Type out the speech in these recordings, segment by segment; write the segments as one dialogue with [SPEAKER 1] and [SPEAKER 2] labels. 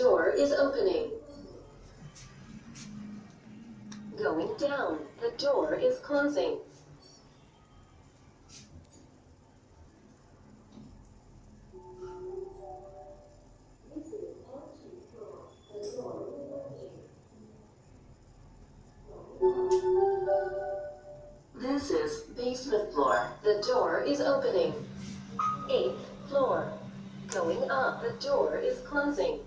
[SPEAKER 1] door is opening. Going down, the door is closing. This is basement floor. The door is opening. 8th floor. Going up, the door is closing.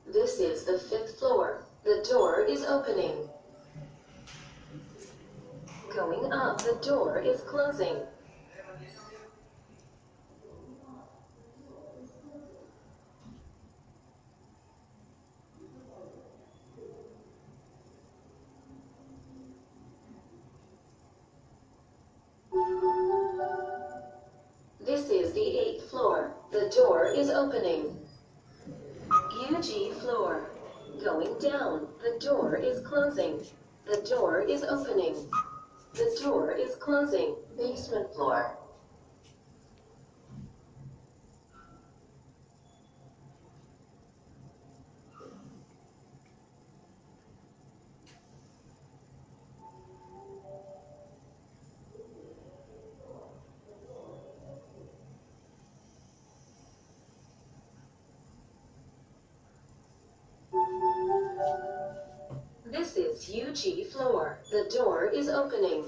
[SPEAKER 1] This is the 5th floor. The door is opening. Going up, the door is closing. This is the 8th floor. The door is opening. UG floor. Going down, the door is closing. The door is opening. The door is closing. Basement floor. This is UG floor. The door is opening.